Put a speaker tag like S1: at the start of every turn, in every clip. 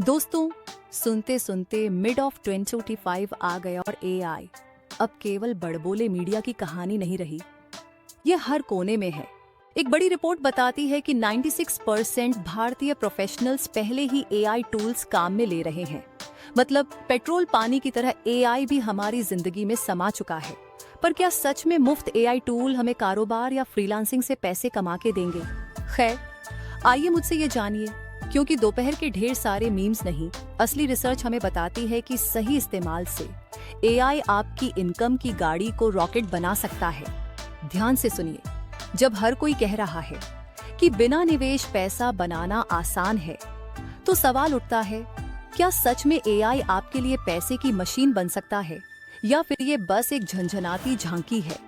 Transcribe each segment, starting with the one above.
S1: दोस्तों, सुनते सुनते मिड ऑफ 2025 आ गया और एआई अब केवल बड़बोले मीडिया की कहानी नहीं रही। ये हर कोने में है। एक बड़ी रिपोर्ट बताती है कि 96% भारतीय प्रोफेशनल्स पहले ही एआई टूल्स काम में ले रहे हैं। मतलब पेट्रोल पानी की तरह एआई भी हमारी जिंदगी में समा चुका है। पर क्या सच में मुफ्त एआई टूल हमें कारोबार या फ्रीलांसिंग से पैसे कमा के देंगे? खैर, आइए मुझसे ये जानिए, क्योंकि दोपहर के ढेर सारे मीम्स नहीं, असली रिसर्च हमें बताती है कि सही इस्तेमाल से एआई आपकी इनकम की गाड़ी को रॉकेट बना सकता है। ध्यान से सुनिए, जब हर कोई कह रहा है कि बिना निवेश पैसा बनाना आसान है, तो सवाल उठता है, क्या सच में एआई आपके लिए पैसे की मशीन बन सकता है या फिर ये बस एक झंझनाती झांकी है?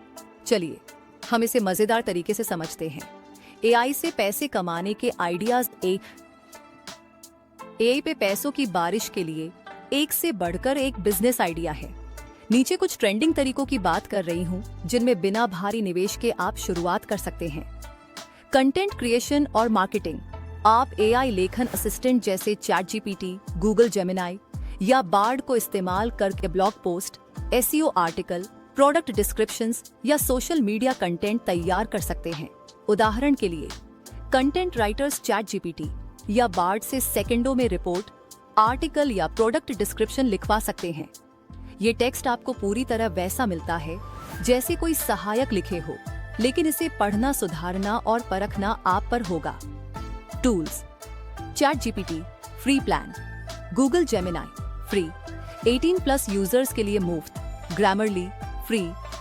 S1: चलिए हम इसे मजेदार तरीके से समझते हैं। एआई से पैसे कमाने के आइडियाज। एआई पे पैसों की बारिश के लिए एक से बढ़कर एक बिजनेस आइडिया है। नीचे कुछ ट्रेंडिंग तरीकों की बात कर रही हूँ जिनमें बिना भारी निवेश के आप शुरुआत कर सकते हैं। कंटेंट क्रिएशन और मार्केटिंग। आप एआई लेखन असिस्टेंट जैसे चैट जीपीटी, गूगल जेमिनाई या बार्ड को इस्तेमाल करके blog post, SEO article, product descriptions या सोशल मीडिया कंटेंट तैयार कर सकते हैं। उदाहरण के लिए कंटेंट राइटर्स चैट जीपीटी या बार्ड से सेकंडों में रिपोर्ट, आर्टिकल या प्रोडक्ट डिस्क्रिप्शन लिखवा सकते हैं। ये टेक्स्ट आपको पूरी तरह वैसा मिलता है जैसे कोई सहायक लिखे हो, लेकिन इसे पढ़ना, सुधारना और परखना आप पर होगा। Tools: ChatGPT free plan, Google Gemini free, 18+ users के लिए मुफ्त, Grammarly free,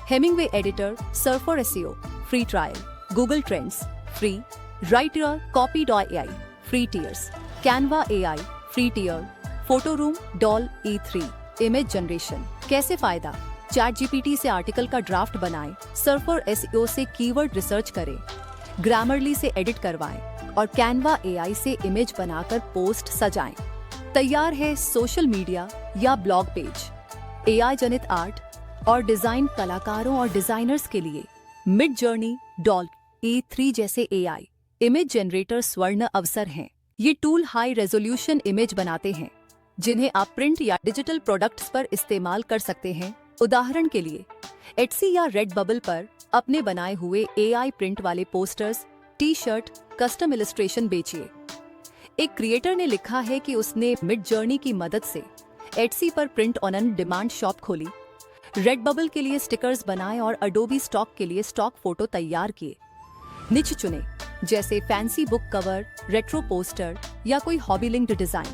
S1: Hemingway editor, Surfer SEO free trial, Google trends free, writer कॉपी.ai free tiers, Canva AI free tier, PhotoRoom DALL E3 image generation. कैसे फायदा? ChatGPT से article का draft बनाएं, Surfer SEO से कीवर्ड रिसर्च करें, Grammarly से edit करवाएं और कैनवा एआई से इमेज बनाकर पोस्ट सजाएं। तैयार है सोशल मीडिया या ब्लॉग पेज। एआई जनित आर्ट और डिजाइन कलाकारों और डिजाइनर्स के लिए मिड जर्नी, डॉल E3 जैसे एआई इमेज जनरेटर स्वर्ण अवसर हैं। ये टूल हाई रेजोल्यूशन इमेज बनाते हैं जिन्हें आप प्रिंट या डिजिटल प्रोडक्ट्स पर इस्तेमाल कर सकते हैं। उदाहरण के लिए एटसी या रेडबबल पर अपने बनाए हुए एआई प्रिंट वाले posters, T shirt, custom illustration बेचिए। एक क्रिएटर ने लिखा है कि उसने मिड जर्नी की मदद से एटसी पर प्रिंट ऑन डिमांड शॉप खोली, रेडबबल के लिए स्टिकर्स बनाए और अडोबी स्टॉक के लिए स्टॉक फोटो तैयार किए। निच चुने, जैसे fancy book cover, retro poster या कोई हॉबी लिंक्ड डिजाइन,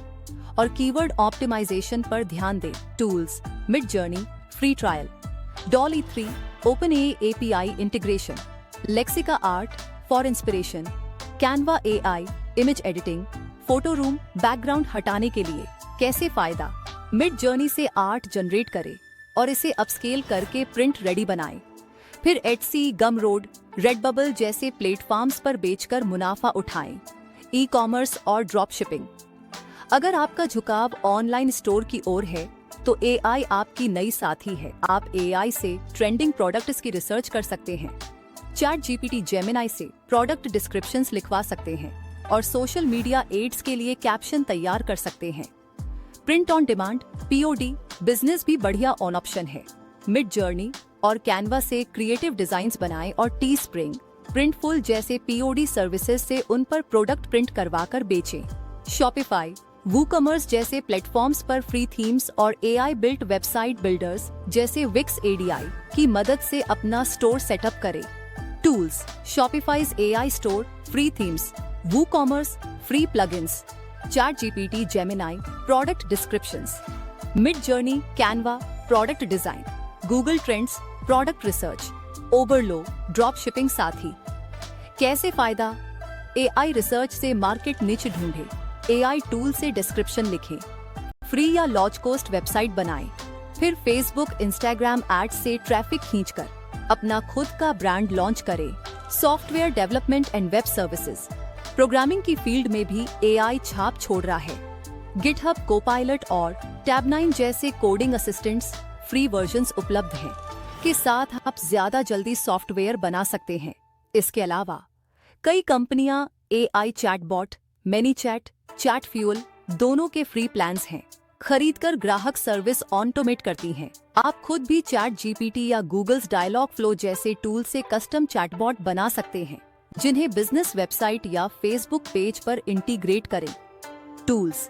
S1: और कीवर्ड ऑप्टिमाइजेशन पर ध्यान दें। Tools: Midjourney free trial, DALL E3 OpenAI API integration, Lexica art for inspiration, Canva AI image editing, PhotoRoom background हटाने के लिए। कैसे फायदा? मिड जर्नी से आर्ट जनरेट करें और इसे अपस्केल करके प्रिंट रेडी बनाएं। फिर एटसी, गमरोड, रेडबबल जैसे प्लेटफॉर्म्स पर बेचकर मुनाफा उठाएं। ई कॉमर्स और ड्रॉप शिपिंग। अगर आपका झुकाव ऑनलाइन स्टोर की ओर है तो एआई आपकी नई साथी है। आप एआई से ट्रेंडिंग प्रोडक्ट्स की रिसर्च कर सकते हैं, चैट जीपीटी जेमिनाई से प्रोडक्ट डिस्क्रिप्शंस लिखवा सकते हैं और सोशल मीडिया एड्स के लिए कैप्शन तैयार कर सकते हैं। Print on demand POD business भी बढ़िया ऑन ऑप्शन है। मिड जर्नी और कैनवा से क्रिएटिव डिजाइन्स बनाएं और टी स्प्रिंग, प्रिंटफुल जैसे POD सर्विसेज से उन पर प्रोडक्ट प्रिंट करवाकर बेचें। शॉपिफाई, वूकॉमर्स जैसे प्लेटफॉर्म्स पर फ्री थीम्स और एआई बिल्ट वेबसाइट बिल्डर्स जैसे विक्स ADI की मदद से अपना स्टोर सेटअप करें। Tools: Shopify's AI store free themes, WooCommerce free plugins, ChatGPT Gemini product descriptions, Midjourney Canva product design, Google trends product research, Oberlo drop shipping साथी। कैसे फायदा? AI research से market niche ढूंढे, AI tool से description लिखें, free या low cost website बनाएं, फिर फेसबुक, इंस्टाग्राम एड्स से ट्रैफिक खींचकर अपना खुद का ब्रांड लॉन्च करें। Software development and web services. Programming की फील्ड में भी एआई छाप छोड़ रहा है। गिटहब, कोपायलट और टैब9 जैसे कोडिंग असिस्टेंट्स फ्री वर्जन्स उपलब्ध हैं, के साथ आप ज्यादा जल्दी सॉफ्टवेयर बना सकते हैं। इसके अलावा कई कंपनियां एआई चैटबॉट, मैनीचैट, चैट फ्यूल, दोनों के फ्री प्लान्स हैं। खरीदकर ग्राहक सर्विस ऑटोमेट करती हैं। आप खुद भी चैट जीपीटी या गूगल्स डायलॉग फ्लो जैसे टूल से कस्टम चैटबॉट बना सकते हैं, जिन्हें बिजनेस वेबसाइट या फेसबुक पेज पर इंटीग्रेट करें। Tools: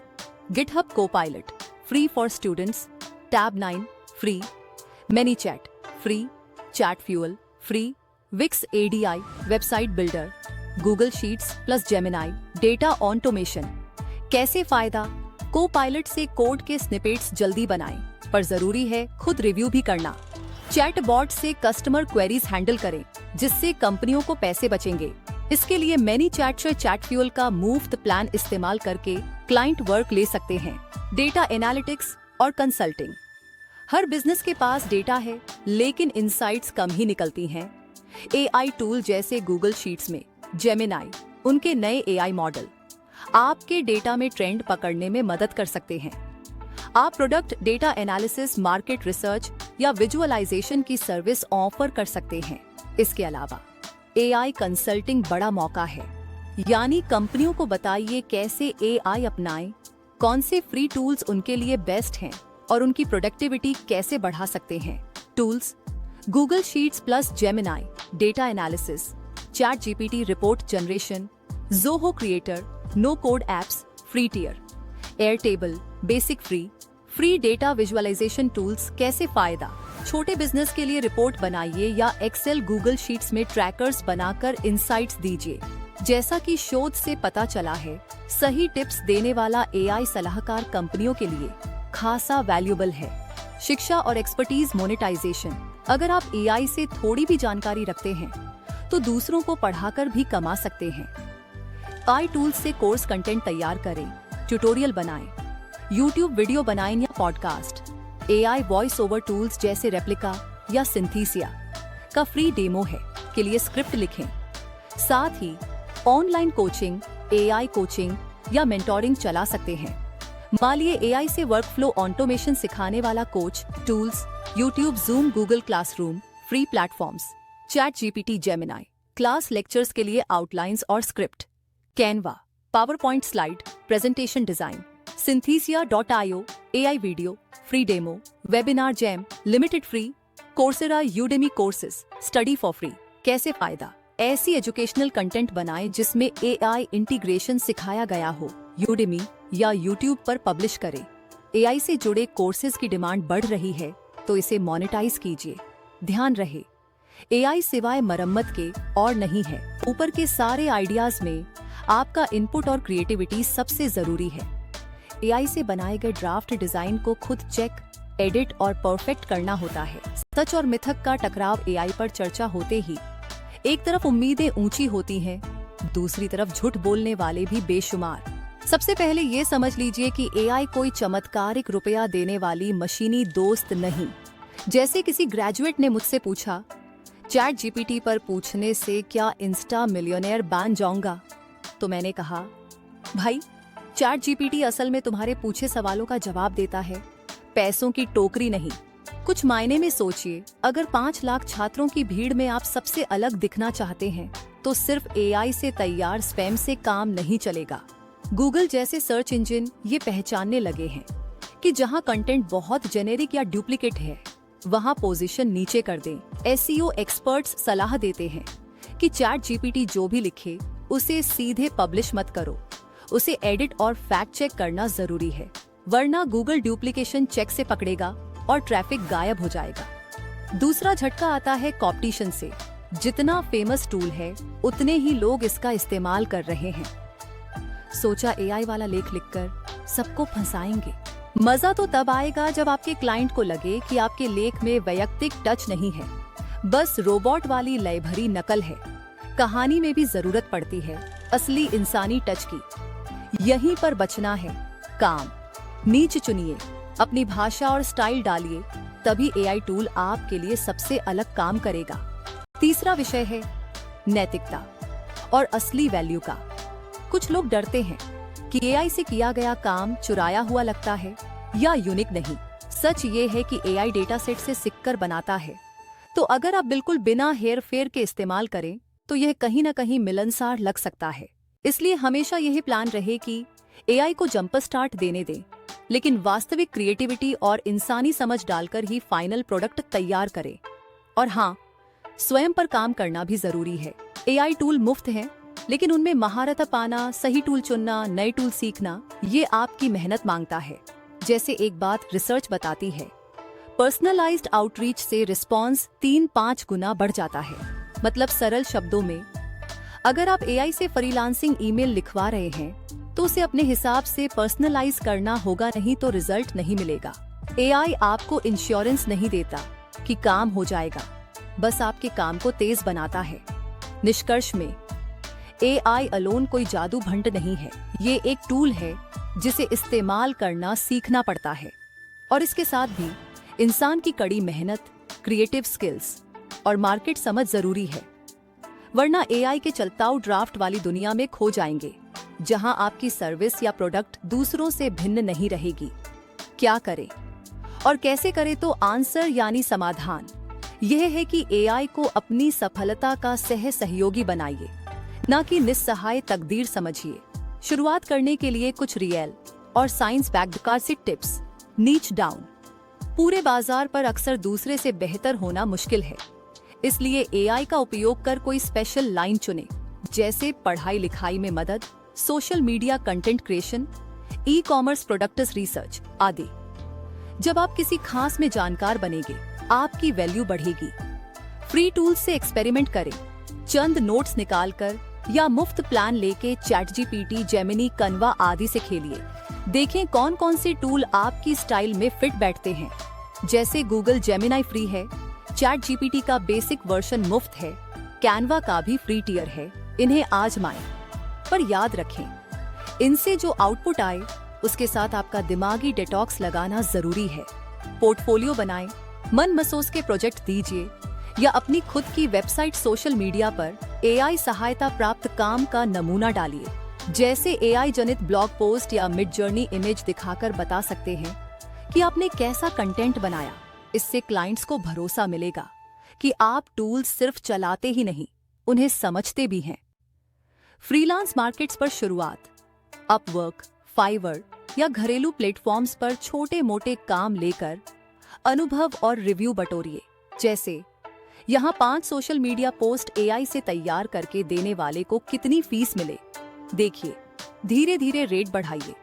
S1: GitHub Copilot free for students, Tabnine free, ManyChat free, Chatfuel free, Wix ADI website builder, Google Sheets plus Gemini data automation. कैसे फायदा? कोपायलट से कोड के स्निपेट्स जल्दी बनाएं, पर जरूरी है खुद रिव्यू भी करना। चैटबॉट से कस्टमर क्वेरीज हैंडल करें, जिससे कंपनियों को पैसे बचेंगे। इसके लिए मैनीचैट से चैटफ्यूल का मुफ्त प्लान इस्तेमाल करके क्लाइंट वर्क ले सकते हैं। डेटा एनालिटिक्स और कंसल्टिंग: हर बिजनेस के पास डेटा है, लेकिन इनसाइट्स कम ही निकलती हैं। एआई टूल जैसे गूगल शीट्स में जेमिनाई, उनके नए एआई मॉडल आपके डेटा में ट्रेंड पकड़ने में मदद कर सकते हैं। आप product data analysis, market research या विजुअलाइजेशन की सर्विस ऑफर कर सकते हैं। इसके अलावा एआई कंसल्टिंग बड़ा मौका है, यानी कंपनियों को बताइए कैसे एआई अपनाएं, कौन से फ्री टूल्स उनके लिए बेस्ट हैं और उनकी प्रोडक्टिविटी कैसे बढ़ा सकते हैं। Tools: Google Sheets plus Gemini data analysis, chat GPT report generation, Zoho creator no code apps free tier, Airtable basic free data visualisation tools. कैसे फायदा? छोटे बिजनेस के लिए रिपोर्ट बनाइए या एक्सेल गूगल शीट्स में ट्रैकर्स बनाकर इंसाइट्स दीजिए। जैसा कि शोध से पता चला है, सही टिप्स देने वाला एआई सलाहकार कंपनियों के लिए खासा वैल्यूएबल है। शिक्षा और एक्सपर्टीज मोनेटाइजेशन: अगर आप एआई से थोड़ी भी जानकारी रखते हैं तो दूसरों को पढ़ाकर भी कमा सकते हैं। आई टूल्स से कोर्स कंटेंट तैयार करें, ट्यूटोरियल बनाएं, यूट्यूब वीडियो बनाएं या podcast. AI voice over tools जैसे रेप्लिका या सिंथीसिया का फ्री डेमो है के लिए स्क्रिप्ट लिखें। साथ ही ऑनलाइन कोचिंग, एआई कोचिंग या मेंटोरिंग चला सकते हैं। मालिए एआई से वर्कफ्लो ऑटोमेशन सिखाने वाला coach. Tools: YouTube, zoom, Google classroom free platforms, chat GPT, Gemini class lectures के लिए आउटलाइंस और script, Canva PowerPoint slide presentation design, synthesia.io AI video free demo, webinar jam limited free, Coursera Udemy courses study for free. कैसे फायदा? ऐसी educational content बनाएं जिसमें AI integration सिखाया गया हो। यूडेमी या यूट्यूब पर पब्लिश करें। एआई से जुड़े कोर्सेज की डिमांड बढ़ रही है, तो इसे मोनेटाइज कीजिए। ध्यान रहे, एआई सिवाय मरम्मत के और नहीं है। ऊपर के सारे आइडियाज में आपका इनपुट और क्रिएटिविटी सबसे जरूरी है। एआई से बनाए गए ड्राफ्ट डिजाइन को खुद चेक, एडिट और परफेक्ट करना होता है। सच और मिथक का टकराव एआई पर चर्चा होते ही एक तरफ उम्मीदें ऊंची होती हैं, दूसरी तरफ झूठ बोलने वाले भी बेशुमार। सबसे पहले ये समझ लीजिए कि एआई कोई चमत्कारिक रुपया देने वाली मशीनी दोस्त नहीं। जैसे किसी ग्रेजुएट ने मुझसे पूछा, चैट जीपीटी पर पूछने से क्या इंस्टा मिलियनेयर बन जाऊंगा? तो मैंने कहा, भाई, चैट जीपीटी असल में तुम्हारे पूछे सवालों का जवाब देता है, पैसों की टोकरी नहीं। कुछ मायने में सोचिए, अगर 5 लाख छात्रों की भीड़ में आप सबसे अलग दिखना चाहते हैं, तो सिर्फ एआई से तैयार स्पैम से काम नहीं चलेगा। गूगल जैसे सर्च इंजन ये पहचानने लगे हैं कि जहां कंटेंट बहुत जेनेरिक या डुप्लीकेट है, वहां पोजीशन नीचे कर दें। एसईओ एक्सपर्ट्स सलाह देते हैं कि चैट जीपीटी जो भी लिखे उसे सीधे पब्लिश मत करो, उसे एडिट और फैक्ट चेक करना जरूरी है, वरना गूगल डुप्लीकेशन चेक से पकड़ेगा और ट्रैफिक गायब हो जाएगा। दूसरा झटका आता है कॉम्पिटिशन से। जितना फेमस टूल है, उतने ही लोग इसका इस्तेमाल कर रहे हैं। सोचा एआई वाला लेख लिखकर सबको फंसाएंगे। मजा तो तब आएगा जब आपके क्लाइंट को लगे कि आपके लेख में वैयक्तिक टच नहीं है, बस रोबोट वाली लय भरी नकल है। कहानी में भी जरूरत पड़ती है असली इंसानी टच की। यहीं पर बचना है। काम नीच चुनिए, अपनी भाषा और स्टाइल डालिए, तभी एआई टूल आपके लिए सबसे अलग काम करेगा। तीसरा विषय है नैतिकता और असली वैल्यू का। कुछ लोग डरते हैं कि एआई से किया गया काम चुराया हुआ लगता है या यूनिक नहीं। सच ये है कि एआई डेटा सेट से सीखकर बनाता है, तो अगर आप बिल्कुल बिना हेर फेर के इस्तेमाल करें तो यह कहीं न कहीं मिलनसार लग सकता है। इसलिए हमेशा यही प्लान रहे कि एआई को जंपर स्टार्ट देने दें, लेकिन वास्तविक क्रिएटिविटी और इंसानी समझ डालकर ही फाइनल प्रोडक्ट तैयार करें। और हाँ, स्वयं पर काम करना भी जरूरी है। एआई टूल मुफ्त हैं, लेकिन उनमें महारत पाना, सही टूल चुनना, नए टूल सीखना, ये आपकी मेहनत मांगता है। जैसे एक बात रिसर्च बताती है, पर्सनलाइज्ड आउटरीच से रिस्पॉन्स 3-5 गुना बढ़ जाता है। मतलब सरल शब्दों में, अगर आप एआई से फ्रीलांसिंग ईमेल लिखवा रहे हैं तो उसे अपने हिसाब से पर्सनलाइज करना होगा, नहीं तो रिजल्ट नहीं मिलेगा। एआई आपको इंश्योरेंस नहीं देता कि काम हो जाएगा, बस आपके काम को तेज बनाता है। निष्कर्ष में, एआई अलोन कोई जादू भंड नहीं है। ये एक टूल है जिसे इस्तेमाल करना सीखना पड़ता है, और इसके साथ भी इंसान की कड़ी मेहनत, क्रिएटिव स्किल्स और मार्केट समझ जरूरी है। वरना एआई के चलताऊ ड्राफ्ट वाली दुनिया में खो जाएंगे, जहां आपकी सर्विस या प्रोडक्ट दूसरों से भिन्न नहीं रहेगी। क्या करें और कैसे करें? तो आंसर यानी समाधान यह है कि एआई को अपनी सफलता का सहयोगी बनाइए, ना कि निस्सहाय तकदीर समझिए। शुरुआत करने के लिए कुछ रियल और साइंस बैक्ड कार्सिक टिप्स। नीच डाउन। पूरे बाजार पर अक्सर दूसरे से बेहतर होना मुश्किल है, इसलिए एआई का उपयोग कर कोई स्पेशल लाइन चुने, जैसे पढ़ाई लिखाई में मदद, social media content creation, e commerce products research आदि। जब आप किसी खास में जानकार बनेंगे, आपकी वैल्यू बढ़ेगी। फ्री टूल्स से एक्सपेरिमेंट करें, चंद नोट्स निकालकर या मुफ्त प्लान लेके चैटजीपीटी, जेमिनी, कन्वा आदि से खेलिए। देखें कौन कौन से टूल आपकी स्टाइल में फिट बैठते हैं। जैसे गूगल जेमिनी फ्री है, चैटजीपीटी का बेसिक वर्जन मुफ्त है, कैनवा का भी फ्री टियर है। इन्हें आजमाएं, पर याद रखें, इनसे जो आउटपुट आए उसके साथ आपका दिमागी डिटॉक्स लगाना जरूरी है। पोर्टफोलियो बनाएं, मन मसोस के प्रोजेक्ट दीजिए या अपनी खुद की वेबसाइट, सोशल मीडिया पर एआई सहायता प्राप्त काम का नमूना डालिए। जैसे एआई जनित ब्लॉग पोस्ट या मिड जर्नी इमेज दिखाकर बता सकते हैं कि आपने कैसा कंटेंट बनाया। इससे क्लाइंट्स को भरोसा मिलेगा कि आप टूल्स सिर्फ चलाते ही नहीं, उन्हें समझते भी हैं। फ्रीलांस मार्केट्स पर शुरुआत। अपवर्क, फाइवर या घरेलू प्लेटफॉर्म्स पर छोटे मोटे काम लेकर अनुभव और रिव्यू बटोरिए। जैसे यहाँ 5 सोशल मीडिया पोस्ट एआई से तैयार करके देने वाले को कितनी फीस मिले। देखिए, धीरे धीरे रेट बढ़ाइए।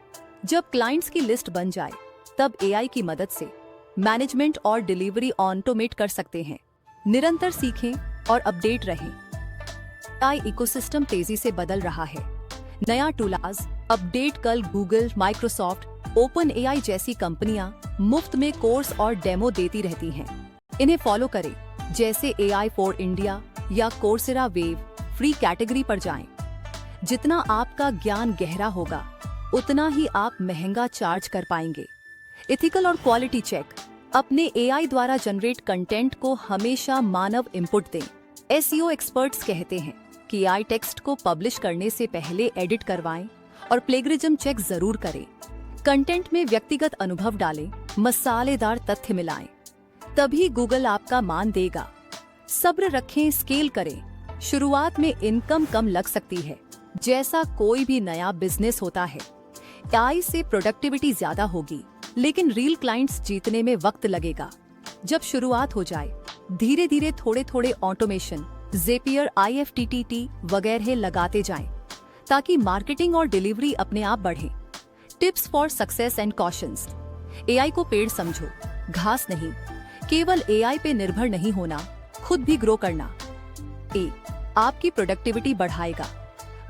S1: जब क्लाइंट्स की लिस्ट बन जाए, तब एआई की मदद से मैनेजमेंट और डिलीवरी ऑटोमेट कर सकते हैं। निरंतर सीखें और अपडेट रहें। एआई इकोसिस्टम तेजी से बदल रहा है। नया टूल्स अपडेट कल गूगल, माइक्रोसॉफ्ट, ओपन एआई जैसी कंपनियां मुफ्त में कोर्स और डेमो देती रहती हैं। इन्हें फॉलो करें, जैसे एआई फॉर इंडिया या कोर्सेरा वेव। फ्री कैटेगरी पर जाएं। जितना आपका ज्ञान गहरा होगा, उतना ही आप महंगा चार्ज कर पाएंगे। एथिकल और क्वालिटी चेक। अपने एआई द्वारा जनरेट कंटेंट को हमेशा मानव इनपुट दें। एसईओ एक्सपर्ट्स कहते हैं कि एआई टेक्स्ट को पब्लिश करने से पहले एडिट करवाएं और प्लेगरिज्म चेक जरूर करें। कंटेंट में व्यक्तिगत अनुभव डालें, मसालेदार तथ्य मिलाएं, तभी गूगल आपका मान देगा। सब्र रखें, स्केल करें। शुरुआत में इनकम कम लग सकती है, जैसा कोई भी नया बिजनेस होता है। एआई से प्रोडक्टिविटी ज्यादा होगी, लेकिन रियल क्लाइंट्स जीतने में वक्त लगेगा। जब शुरुआत हो जाए, धीरे धीरे थोड़े थोड़े ऑटोमेशन, ज़ेपियर, IFTTT वगैरह लगाते जाएं, ताकि मार्केटिंग और डिलीवरी अपने आप बढ़े। Tips for success and cautions. AI को पेड़ समझो, घास नहीं। केवल एआई पे निर्भर नहीं होना, खुद भी ग्रो करना। आपकी प्रोडक्टिविटी बढ़ाएगा।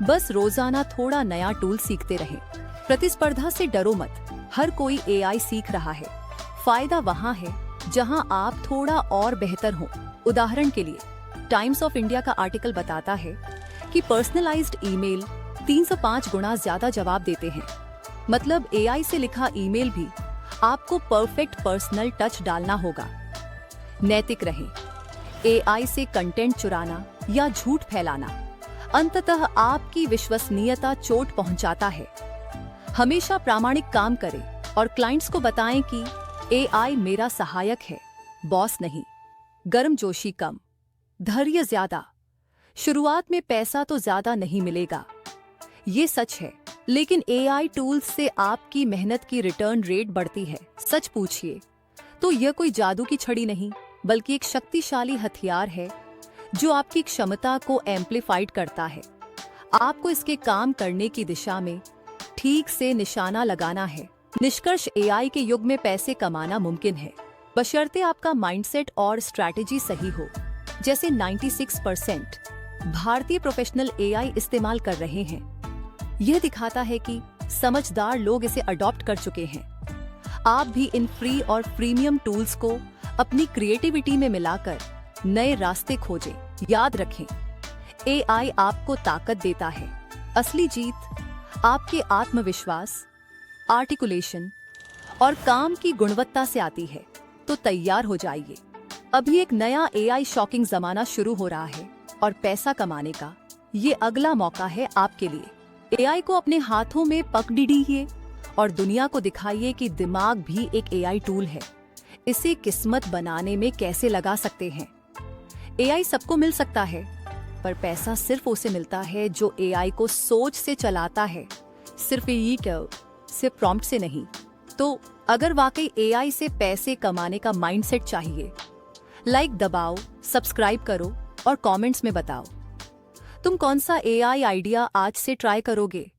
S1: बस रोजाना थोड़ा नया टूल सीखते रहें। प्रतिस्पर्धा से डरो मत, हर कोई एआई सीख रहा है। फायदा वहाँ है जहाँ आप थोड़ा और बेहतर हो। उदाहरण के लिए, टाइम्स ऑफ इंडिया का आर्टिकल बताता है कि पर्सनलाइज्ड ईमेल 305 गुना ज्यादा जवाब देते हैं। मतलब एआई से लिखा ईमेल भी आपको परफेक्ट पर्सनल टच डालना होगा। नैतिक रहें। एआई से कंटेंट चुराना या झूठ फैलाना अंततः आपकी विश्वसनीयता चोट पहुंचाता है। हमेशा प्रामाणिक काम करें और क्लाइंट्स को बताएं कि एआई मेरा सहायक है, बॉस नहीं। गर्मजोशी कम, धैर्य ज्यादा। शुरुआत में पैसा तो ज्यादा नहीं मिलेगा, ये सच है, लेकिन एआई टूल्स से आपकी मेहनत की रिटर्न रेट बढ़ती है। सच पूछिए तो यह कोई जादू की छड़ी नहीं, बल्कि एक शक्तिशाली हथियार है जो आपकी क्षमता को एम्प्लीफाइड करता है। आपको इसके काम करने की दिशा में ठीक से निशाना लगाना है। निष्कर्ष, एआई के युग में पैसे कमाना मुमकिन है, बशर्ते आपका माइंडसेट और स्ट्रैटेजी सही हो। जैसे 96% भारतीय प्रोफेशनल एआई इस्तेमाल कर रहे हैं। यह दिखाता है कि समझदार लोग इसे अडॉप्ट कर चुके हैं। आप भी इन फ्री और प्रीमियम टूल्स को अपनी क्रिएटिविटी में मिलाकर नए रास्ते खोजें। याद रखें, एआई आपको ताकत देता है, असली जीत आपके आत्मविश्वास, आर्टिकुलेशन और काम की गुणवत्ता से आती है। तो तैयार हो जाइए, अभी एक नया एआई शॉकिंग जमाना शुरू हो रहा है और पैसा कमाने का ये अगला मौका है आपके लिए। एआई को अपने हाथों में पकड़िए और दुनिया को दिखाइए कि दिमाग भी एक एआई टूल है। इसे किस्मत बनाने में कैसे लगा सकते हैं। एआई सबको मिल सकता है, पर पैसा सिर्फ उसे मिलता है जो एआई को सोच से चलाता है, सिर्फ प्रॉम्प्ट से नहीं। तो अगर वाकई एआई से पैसे कमाने का माइंडसेट चाहिए, लाइक दबाओ, सब्सक्राइब करो और कमेंट्स में बताओ तुम कौन सा एआई आइडिया आज से ट्राई करोगे।